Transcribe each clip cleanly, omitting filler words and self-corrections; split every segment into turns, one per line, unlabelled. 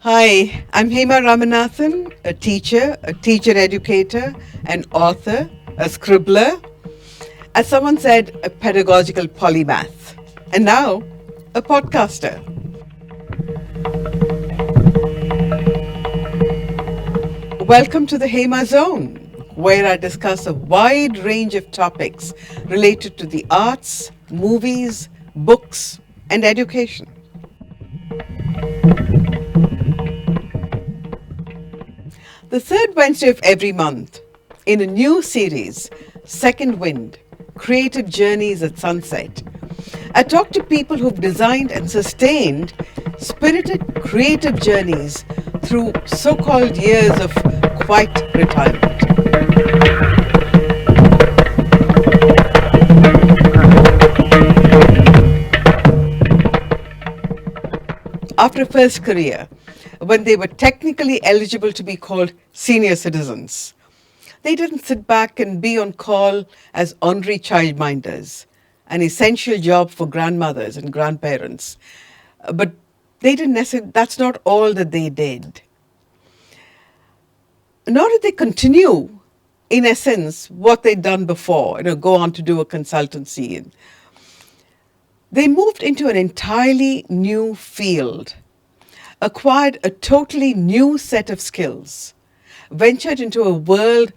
Hi, I'm Hema Ramanathan, a teacher educator, an author, a scribbler, as someone said, a pedagogical polymath, and now a podcaster. Welcome to the Hema Zone, where I discuss a wide range of topics related to the arts, movies, books, and education. The third Wednesday of every month, in a new series, Second Wind, Creative Journeys at Sunset, I talk to people who've designed and sustained spirited creative journeys through so-called years of quiet retirement. After a first career, when they were technically eligible to be called senior citizens, they didn't sit back and be on call as honorary childminders, an essential job for grandmothers and grandparents. But they didn't necessarily, that's not all that they did. Nor did they continue, in essence, what they'd done before, go on to do a consultancy. They moved into an entirely new field, acquired a totally new set of skills, ventured into a world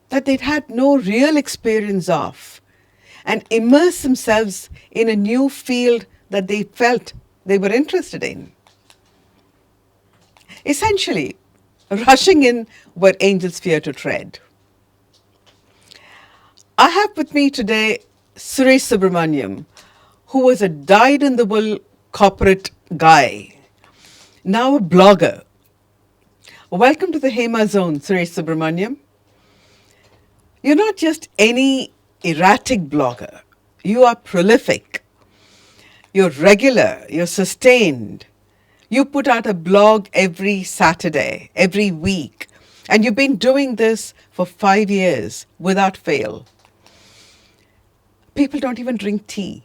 that they'd had no real experience of, and immersed themselves in a new field that they felt they were interested in. Essentially, rushing in where angels fear to tread. I have with me today Suresh Subrahmanyan, who was a dyed-in-the-wool corporate guy, now a blogger. Welcome to the Hema Zone, Suresh Subrahmanyan. You're not just any erratic blogger. You are prolific. You're regular. You're sustained. You put out a blog every Saturday, every week. And you've been doing this for 5 years without fail. People don't even drink tea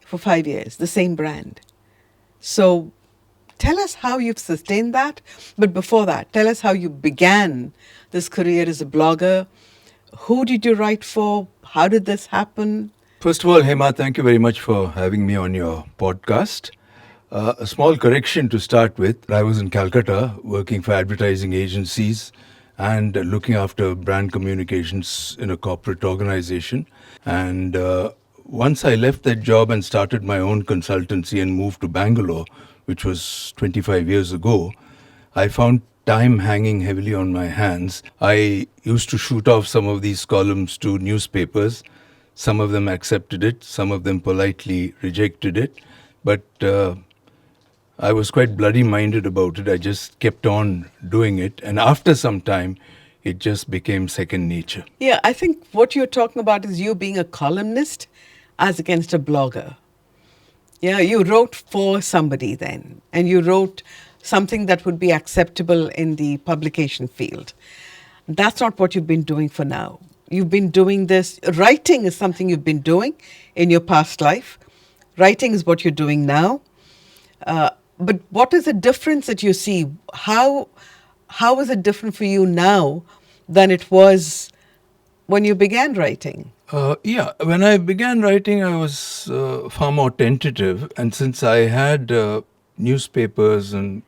for 5 years, the same brand. So tell us how you've sustained that. But before that, tell us how you began this career as a blogger. Who did you write for? How did this happen?
First of all, Hema, thank you very much for having me on your podcast. A small correction to start with. I was in Calcutta working for advertising agencies and looking after brand communications in a corporate organization. And once I left that job and started my own consultancy and moved to Bangalore, which was 25 years ago, I found time hanging heavily on my hands. I used to shoot off some of these columns to newspapers. Some of them accepted it, some of them politely rejected it. But I was quite bloody-minded about it. I just kept on doing it. And after some time, it just became second nature.
Yeah, I think what you're talking about is you being a columnist as against a blogger. Yeah, you wrote for somebody then, and you wrote something that would be acceptable in the publication field. That's not what you've been doing for now. You've been doing this. Writing is something you've been doing in your past life. Writing is what you're doing now. But what is the difference that you see? How is it different for you now than it was when you began writing?
When I began writing, I was far more tentative. And since I had newspapers and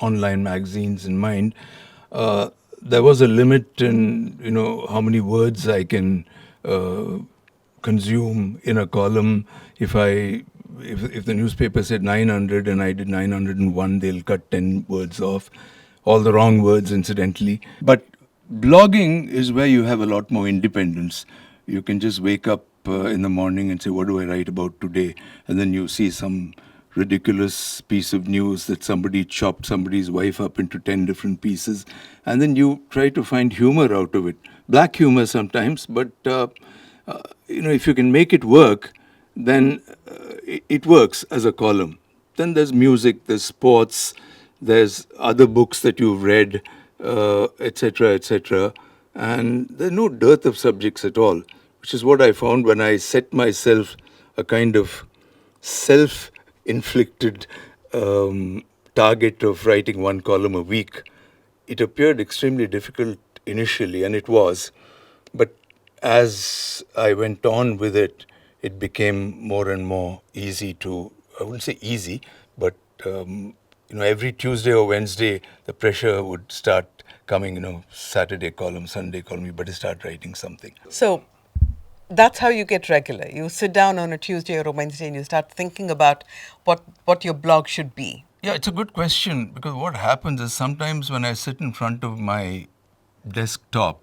online magazines in mind, there was a limit in, how many words I can consume in a column. If the newspaper said 900 and I did 901, they'll cut 10 words off. All the wrong words, incidentally. But blogging is where you have a lot more independence. You can just wake up in the morning and say, what do I write about today? And then you see some ridiculous piece of news that somebody chopped somebody's wife up into 10 different pieces. And then you try to find humor out of it. Black humor sometimes, but if you can make it work, then it works as a column. Then there's music, there's sports, there's other books that you've read, etc., etc. And there's no dearth of subjects at all, which is what I found when I set myself a kind of self-inflicted target of writing one column a week, it appeared extremely difficult initially, and it was. But as I went on with it, it became more and more easy to, I wouldn't say easy, but every Tuesday or Wednesday, the pressure would start coming, Saturday column, Sunday column, you better start writing something.
So that's how you get regular. You sit down on a Tuesday or a Wednesday and you start thinking about what your blog should be.
Yeah, it's a good question, because what happens is sometimes when I sit in front of my desktop,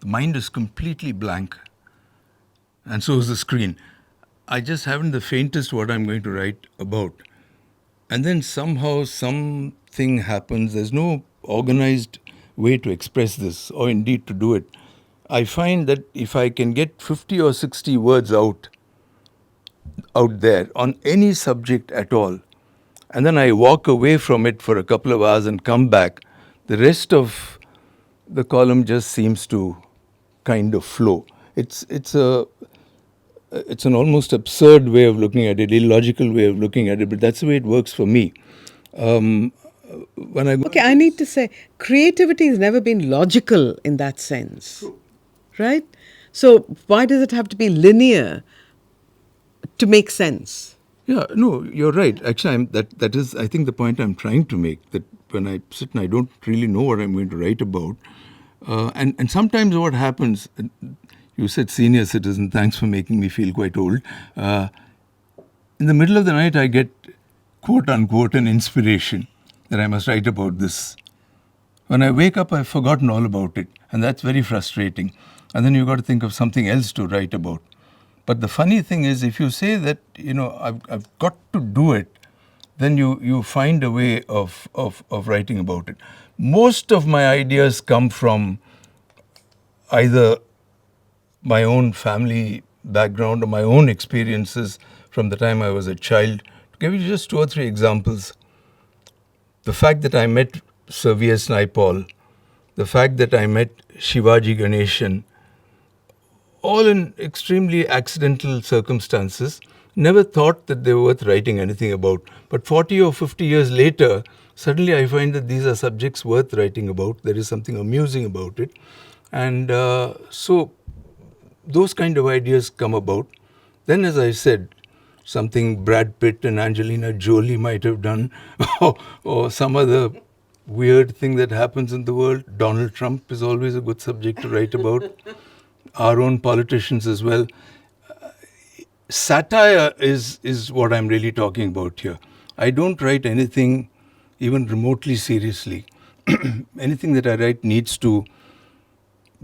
the mind is completely blank, and so is the screen. I just haven't the faintest what I'm going to write about. And then somehow something happens. There's no organized way to express this, or indeed to do it. I find that if I can get 50 or 60 words out there on any subject at all, and then I walk away from it for a couple of hours and come back, the rest of the column just seems to kind of flow. It's an almost absurd way of looking at it, illogical way of looking at it, but that's the way it works for me.
I need to say, creativity has never been logical in that sense, right? So why does it have to be linear to make sense?
Yeah, no, you're right. Actually, that is, I think, the point I'm trying to make, that when I sit and I don't really know what I'm going to write about, and sometimes what happens, you said senior citizen, thanks for making me feel quite old. In the middle of the night, I get, quote unquote, an inspiration that I must write about this. When I wake up, I've forgotten all about it, and that's very frustrating. And then you've got to think of something else to write about. But the funny thing is, if you say that, I've got to do it, then you find a way of writing about it. Most of my ideas come from either my own family background or my own experiences from the time I was a child. To give you just 2 or 3 examples, the fact that I met Sir V.S. Naipaul, the fact that I met Shivaji Ganeshan, all in extremely accidental circumstances, never thought that they were worth writing anything about. But 40 or 50 years later, suddenly I find that these are subjects worth writing about. There is something amusing about it. And so those kind of ideas come about. Then, as I said, something Brad Pitt and Angelina Jolie might have done, or some other weird thing that happens in the world. Donald Trump is always a good subject to write about. Our own politicians as well. Satire is what I'm really talking about here. I don't write anything even remotely seriously. Anything that I write needs to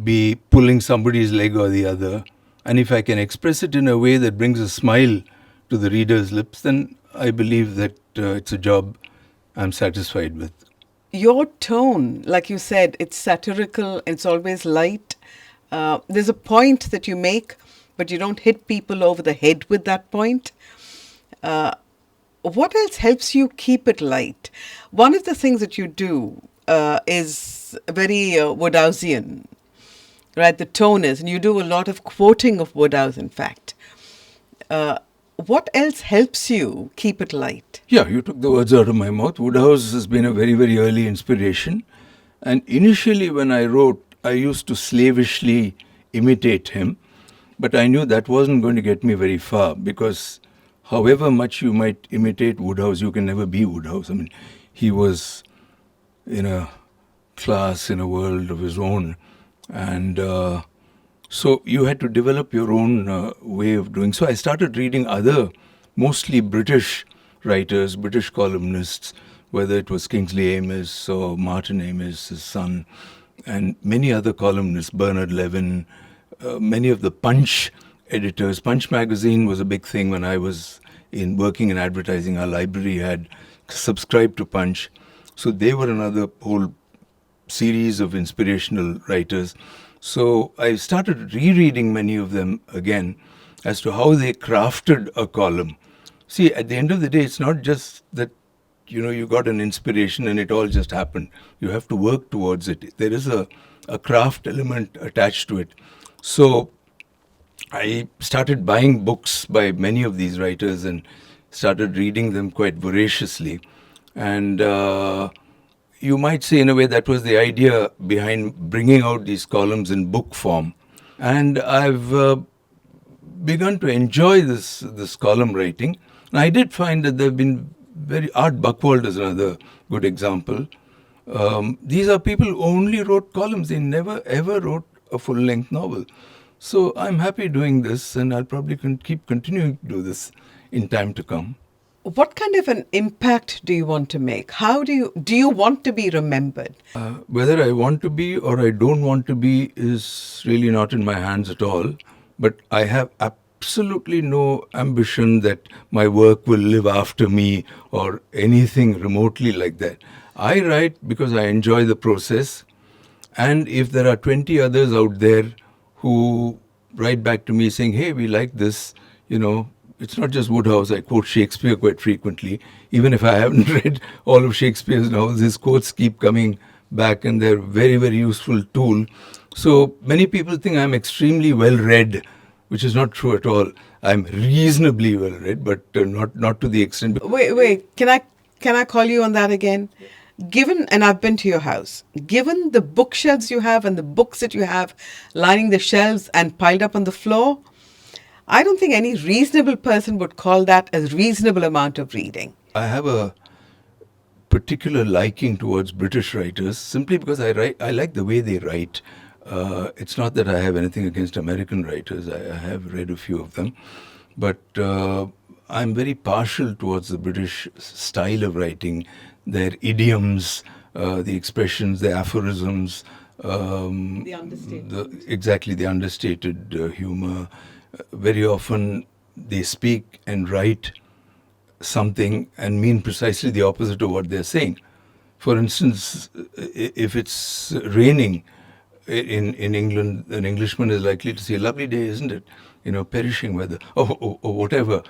be pulling somebody's leg or the other. And if I can express it in a way that brings a smile to the reader's lips, then I believe that it's a job I'm satisfied with.
Your tone, like you said, it's satirical, it's always light. There's a point that you make, but you don't hit people over the head with that point. What else helps you keep it light? One of the things that you do is very Wodehousian, right? The tone is, and you do a lot of quoting of Wodehouse, in fact. What else helps you keep it light?
Yeah, you took the words out of my mouth. Wodehouse has been a very, very early inspiration. And initially when I wrote, I used to slavishly imitate him. But I knew that wasn't going to get me very far, because however much you might imitate Wodehouse, you can never be Wodehouse. I mean, he was in a class, in a world of his own. And so you had to develop your own way of doing. So I started reading other, mostly British writers, British columnists, whether it was Kingsley Amis or Martin Amis, his son, and many other columnists, Bernard Levin, many of the Punch editors. Punch magazine was a big thing when I was working in advertising. Our library had subscribed to Punch. So they were another whole series of inspirational writers. So I started rereading many of them again as to how they crafted a column. See, at the end of the day, it's not just that, you got an inspiration and it all just happened. You have to work towards it. There is a craft element attached to it. So I started buying books by many of these writers and started reading them quite voraciously. And you might say, in a way, that was the idea behind bringing out these columns in book form. And I've begun to enjoy this column writing. And I did find that there have been Art Buchwald is another good example. These are people who only wrote columns. They never ever wrote a full-length novel. So I'm happy doing this, and I'll probably keep continuing to do this in time to come.
What kind of an impact do you want to make? How do you want to be remembered?
Whether I want to be or I don't want to be is really not in my hands at all. But I have absolutely no ambition that my work will live after me or anything remotely like that. I write because I enjoy the process. And if there are 20 others out there who write back to me saying, hey, we like this, it's not just Wodehouse. I quote Shakespeare quite frequently. Even if I haven't read all of Shakespeare's novels, his quotes keep coming back, and they're very, very useful tool. So many people think I'm extremely well read, which is not true at all. I'm reasonably well read, but not to the extent.
Wait. Can I call you on that again? Given, and I've been to your house, given the bookshelves you have and the books that you have lining the shelves and piled up on the floor, I don't think any reasonable person would call that a reasonable amount of reading.
I have a particular liking towards British writers simply because I like the way they write. It's not that I have anything against American writers. I have read a few of them. But I'm very partial towards the British style of writing, their idioms, the expressions, the aphorisms.
The understated.
Exactly, the understated humour. Very often they speak and write something and mean precisely the opposite of what they're saying. For instance, if it's raining in England, an Englishman is likely to say, lovely day, isn't it? Perishing weather, or whatever.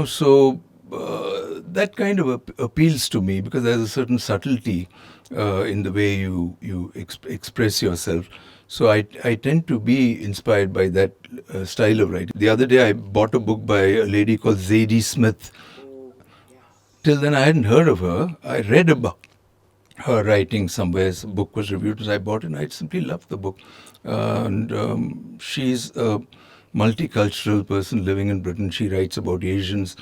So that kind of appeals to me because there's a certain subtlety in the way you express yourself. So I tend to be inspired by that style of writing. The other day I bought a book by a lady called Zadie Smith. Till then I hadn't heard of her. I read about her writing somewhere. A book was reviewed, so I bought it, and I simply loved the book. And she's a multicultural person living in Britain. She writes about Asians.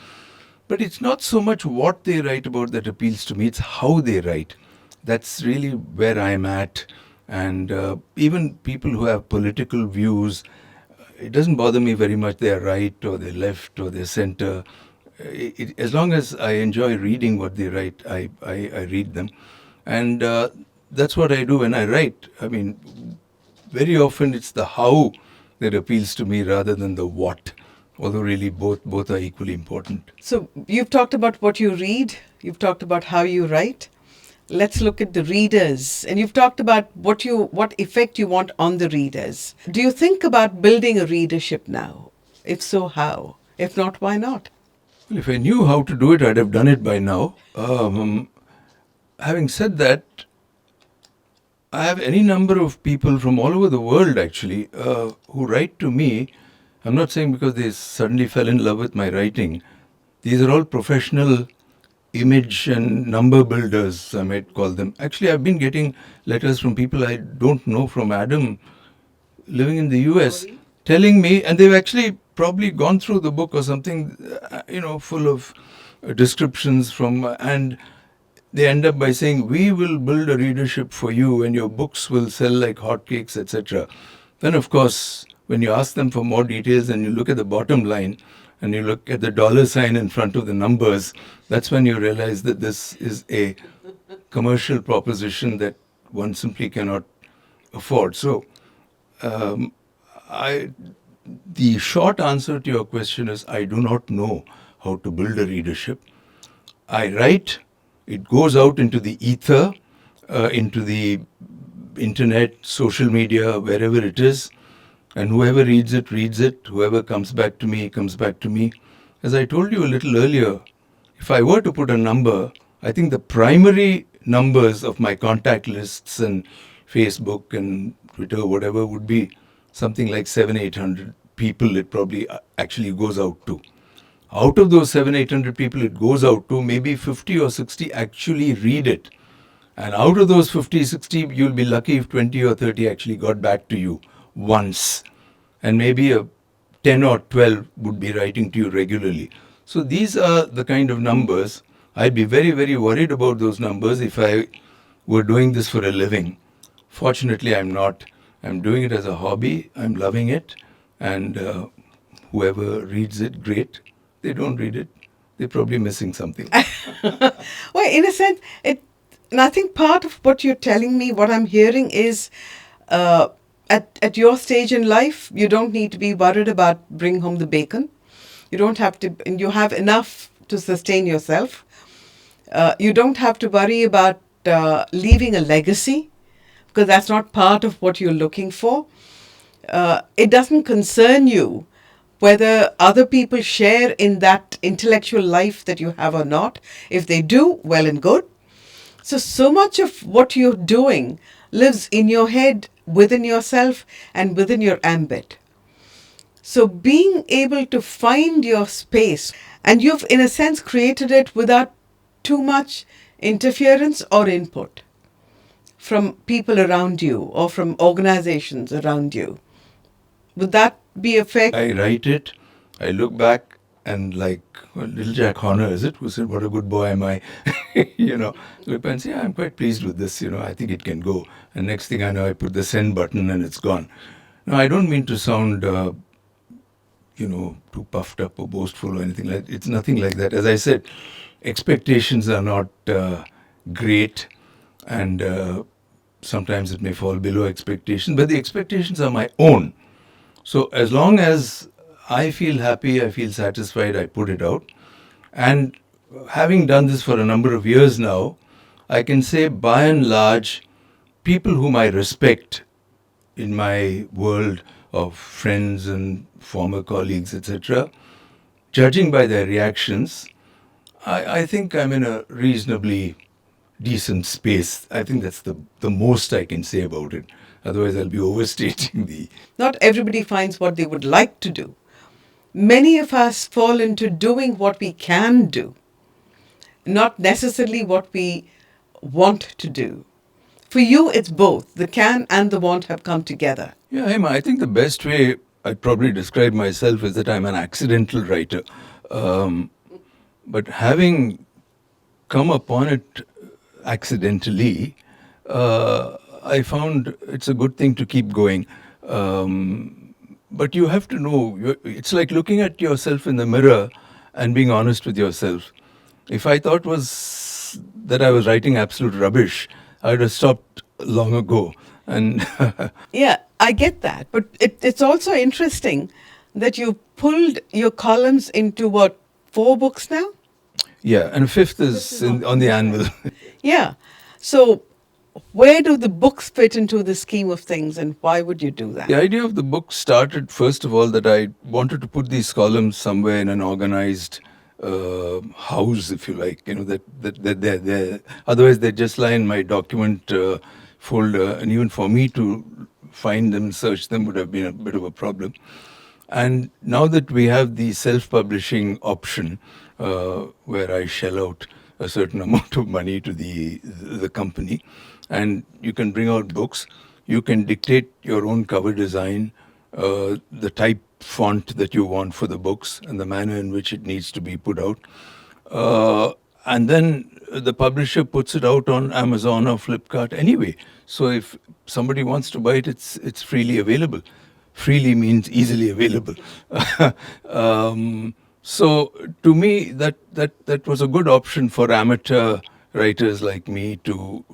But it's not so much what they write about that appeals to me, it's how they write. That's really where I'm at. And even people who have political views, it doesn't bother me very much they're right or they're left or they're center. As long as I enjoy reading what they write, I read them. And that's what I do when I write. I mean, very often it's the how that appeals to me rather than the what. Although really both are equally important.
So you've talked about what you read. You've talked about how you write. Let's look at the readers. And you've talked about what effect you want on the readers. Do you think about building a readership now? If so, how? If not, why not?
Well, if I knew how to do it, I'd have done it by now. Having said that, I have any number of people from all over the world, actually, who write to me. I'm not saying because they suddenly fell in love with my writing. These are all professional image and number builders, I might call them. Actually, I've been getting letters from people I don't know, from Adam, living in the US, telling me, and they've actually probably gone through the book or something, full of descriptions and they end up by saying, we will build a readership for you and your books will sell like hotcakes, etc. Then, of course, when you ask them for more details and you look at the bottom line and you look at the dollar sign in front of the numbers, that's when you realize that this is a commercial proposition that one simply cannot afford. So, the short answer to your question is I do not know how to build a readership. I write, it goes out into the ether, into the internet, social media, wherever it is. And whoever reads it, reads it. Whoever comes back to me, comes back to me. As I told you a little earlier, if I were to put a number, I think the primary numbers of my contact lists and Facebook and Twitter, whatever, would be something like 700-800 people it probably actually goes out to. Out of those 700-800 people it goes out to, maybe 50 or 60 actually read it. And out of those 50, 60, you'll be lucky if 20 or 30 actually got back to you once. And maybe a 10 or 12 would be writing to you regularly. So these are the kind of numbers. I'd be very, very worried about those numbers if I were doing this for a living. Fortunately, I'm not. I'm doing it as a hobby. I'm loving it. And whoever reads it, great. They don't read it, they're probably missing something.
Well, in a sense, and I think part of what you're telling me, what I'm hearing is, at your stage in life, you don't need to be worried about bringing home the bacon. You don't have to, and you have enough to sustain yourself. You don't have to worry about leaving a legacy, because that's not part of what you're looking for. It doesn't concern you whether other people share in that intellectual life that you have or not. If they do, well and good. So much of what you're doing lives in your head, within yourself, and within your ambit. So being able to find your space, and you've in a sense created it without too much interference or input from people around you or from organizations around you. Would that be a fair?
I write it, I look back, and like little Jack Horner, is it, who said, "What a good boy am I?" Look and say, "Yeah, I'm quite pleased with this, I think it can go." And next thing I know, I put the send button and it's gone. Now, I don't mean to sound, too puffed up or boastful or anything like that. It's nothing like that. As I said, expectations are not great, and sometimes it may fall below expectations, but the expectations are my own. So as long as I feel happy, I feel satisfied, I put it out. And having done this for a number of years now, I can say by and large, people whom I respect in my world of friends and former colleagues, etc., judging by their reactions, I think I'm in a reasonably decent space. I think that's the most I can say about it. Otherwise, I'll be overstating the...
Not everybody finds what they would like to do. Many of us fall into doing what we can do, not necessarily what we want to do. For you, it's both. The can and the want have come together.
Yeah, Hema, I think the best way I'd probably describe myself is that I'm an accidental writer. But having come upon it accidentally, I found it's a good thing to keep going. But you have to know, it's like looking at yourself in the mirror and being honest with yourself. If I thought that I was writing absolute rubbish, I would have stopped long ago. And
yeah, I get that. But it's also interesting that you pulled your columns into, 4 books now?
Yeah, and 5th is on the anvil.
Yeah. So where do the books fit into the scheme of things, and why would you do that?
The idea of the book started, first of all, that I wanted to put these columns somewhere in an organized house, if you like. That they're otherwise they just lie in my document folder, and even for me to find them, search them would have been a bit of a problem. And now that we have the self-publishing option, where I shell out a certain amount of money to the company, and you can bring out books, you can dictate your own cover design, the type font that you want for the books, and the manner in which it needs to be put out. And then the publisher puts it out on Amazon or Flipkart anyway. So if somebody wants to buy it, it's freely available. Freely means easily available. So to me, that was a good option for amateur writers like me to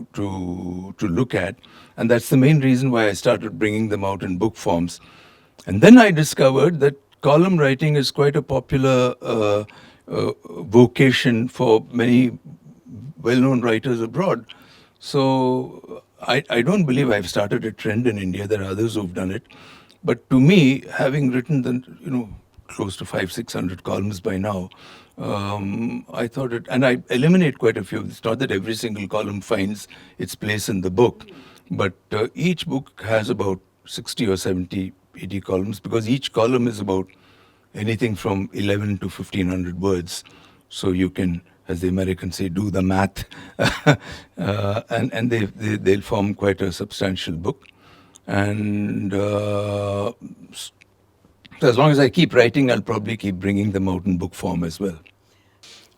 look at, and that's the main reason why I started bringing them out in book forms. And then I discovered that column writing is quite a popular vocation for many well-known writers abroad. So I don't believe I've started a trend in India. There are others who've done it. But to me, having written close to 500-600 columns by now, I thought and I eliminate quite a few. It's not that every single column finds its place in the book, but each book has about 60 or 70, 80 columns, because each column is about anything from 11 to 1500 words. So you can, as the Americans say, do the math. And they'll form quite a substantial book. And so as long as I keep writing, I'll probably keep bringing them out in book form as well.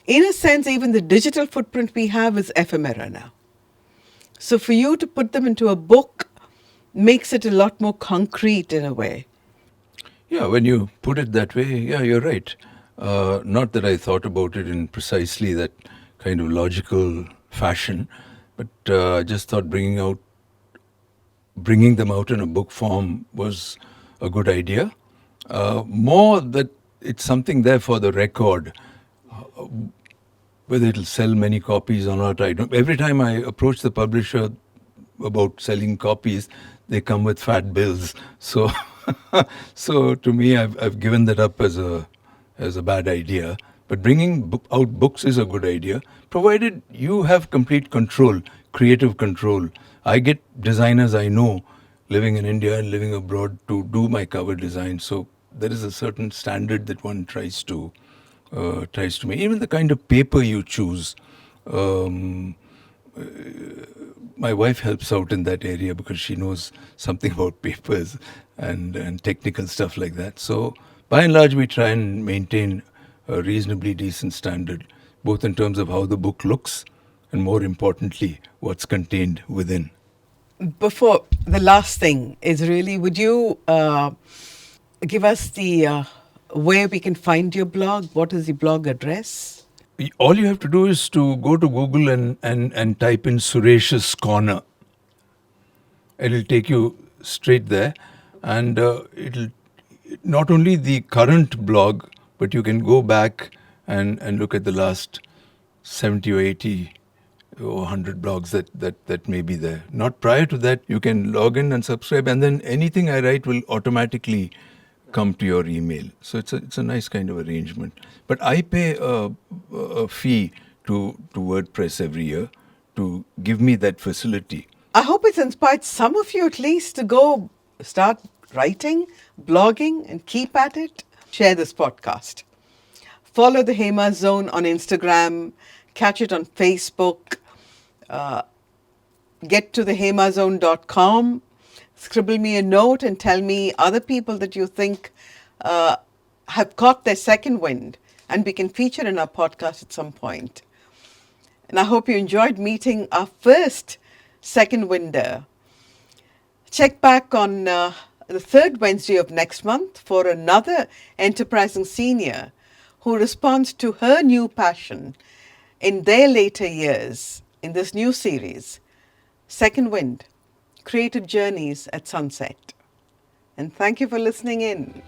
In a sense, even the digital footprint we have is ephemera now. So for you to put them into a book makes it a lot more concrete in a way.
Yeah, when you put it that way, yeah, you're right. Not that I thought about it in precisely that kind of logical fashion, but I just thought bringing them out in a book form was a good idea. More that it's something there for the record. Whether it'll sell many copies or not, I don't. Every time I approach the publisher about selling copies, they come with fat bills. So, so to me, I've given that up as a bad idea. But bringing out books is a good idea, provided you have complete control, creative control. I get designers I know living in India and living abroad to do my cover design. So there is a certain standard that one tries to make. Even the kind of paper you choose. My wife helps out in that area because she knows something about papers and technical stuff like that. So by and large, we try and maintain a reasonably decent standard, both in terms of how the book looks and, more importantly, what's contained within.
Before, the last thing is really, would you give us the where we can find your blog? What is the blog address?
All you have to do is to go to Google and type in Suresh's Corner. It'll take you straight there, and it'll not only the current blog, but you can go back and look at the last 70 or 80 or 100 blogs that may be there. Not prior to that, you can log in and subscribe, and then anything I write will automatically come to your email. So it's a nice kind of arrangement. But I pay a fee to WordPress every year to give me that facility.
I hope it's inspired some of you at least to go start writing, blogging, and keep at it. Share this podcast. Follow the Hema Zone on Instagram. Catch it on Facebook. Get to TheHemaZone.com. Scribble me a note and tell me other people that you think have caught their second wind and we can feature in our podcast at some point. And I hope you enjoyed meeting our first second winder. Check back on the third Wednesday of next month for another enterprising senior who responds to her new passion in their later years in this new series, Second Wind, Creative Journeys at Sunset. And thank you for listening in.